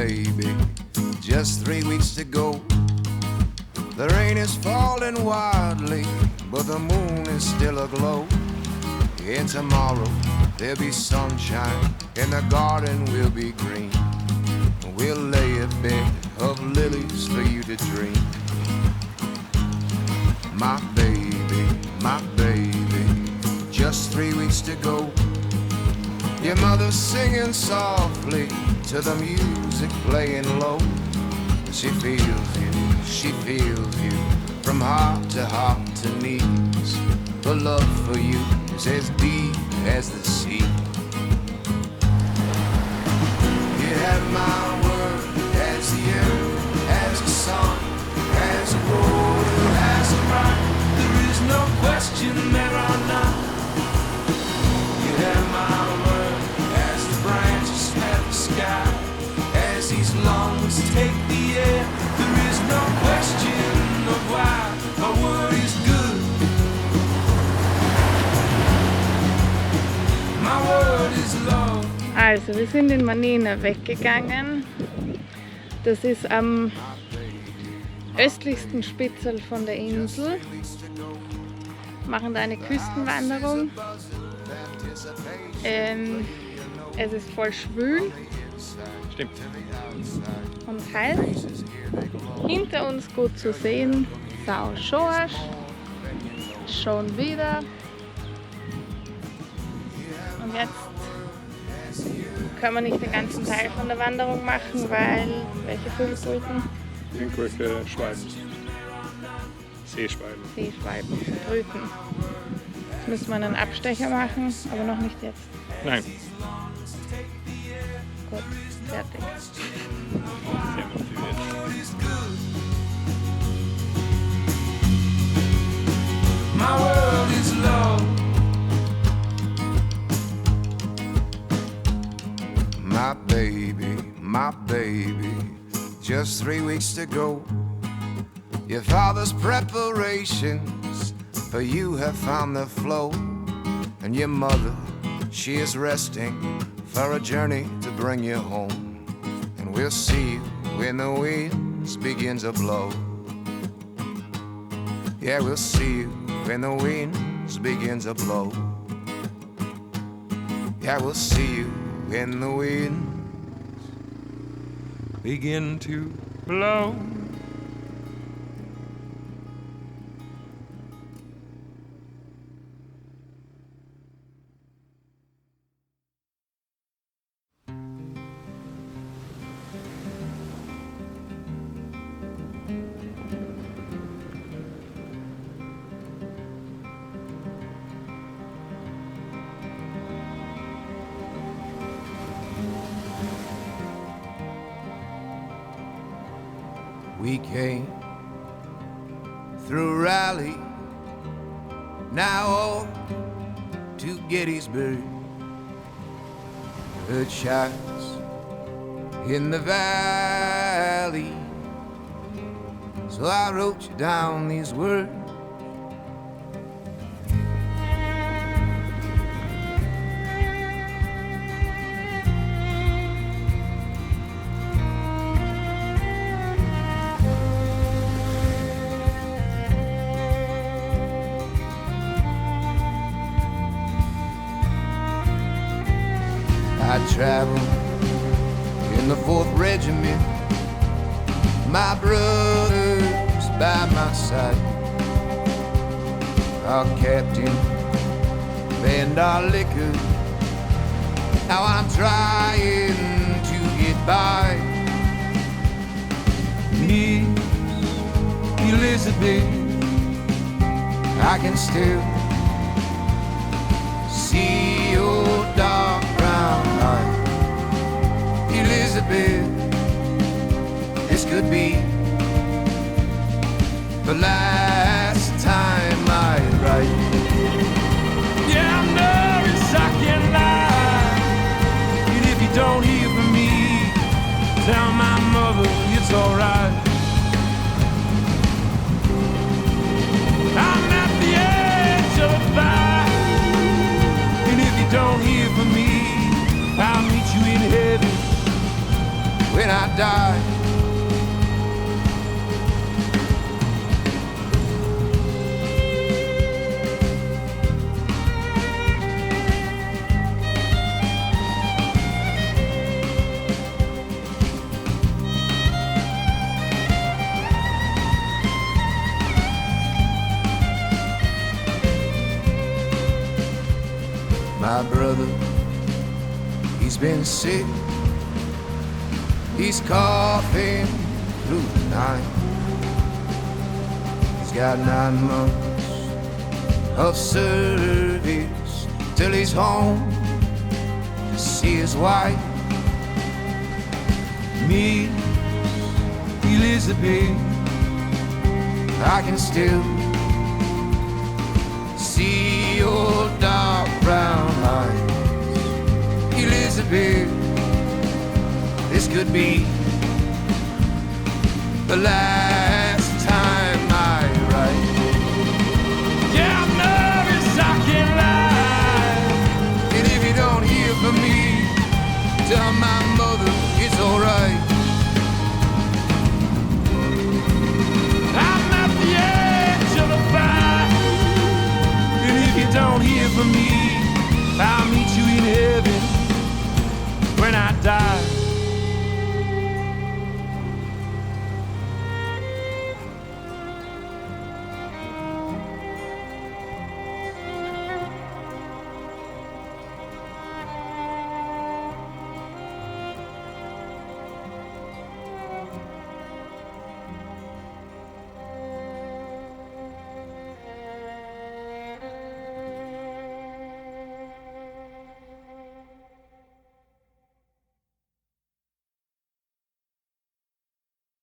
baby, just 3 weeks to go. The rain is falling wildly, but the moon is still aglow. And tomorrow there'll be sunshine, and the garden will be green. We'll lay a bed of lilies for you to dream. My baby, just 3 weeks to go. Your mother's singing softly to the music playing low. She feels you from heart to knees. Her love for you is as deep as the sea. You have my word as the earth, as the sun, as the water, as the rock. There is no question there or not. You have my word as the branches have the sky, as these lungs take the air. There is no question of why my word is good. My word is love. Also, wir sind in Manina weggegangen. Das ist am östlichsten Spitzel von der Insel. Machen da eine Küstenwanderung. Es ist voll schwül. Stimmt. Und heiß. Hinter uns gut zu sehen, Azores. Schon wieder. Und jetzt können wir nicht den ganzen Teil von der Wanderung machen, weil welche Vogelbrüten? Irgendwelche Schwalben. Seeschwalben. Brüten. Jetzt müssen wir einen Abstecher machen, aber noch nicht jetzt. Nein. Gut, fertig. Sehr motiviert. My world is love. My baby, just 3 weeks to go. Your father's preparations for you have found their flow. And your mother, she is resting for a journey to bring you home. And we'll see you when the winds begin to blow. Yeah, we'll see you when the winds begin to blow. Yeah, we'll see you when the winds begin to blow. We came through Raleigh, now on to Gettysburg. Heard shots in the valley, so I wrote you down these words. I traveled in the 4th Regiment, my brothers by my side. Our captain banned our liquor, now I'm trying to get by. Miss Elizabeth, I can still see your dark brown eyes. Elizabeth, this could be the last time I write. Yeah, I'm nervous, I can't lie. And if you don't hear from me, tell my mother it's alright. I'm at the edge of a fire, and if you don't hear from me, I'll meet you in heaven when I die. My brother, he's been sick. He's coughing through the night. He's got 9 months of service till he's home to see his wife. Me, Elizabeth, I can still see your dark brown eyes. Elizabeth, this could be the last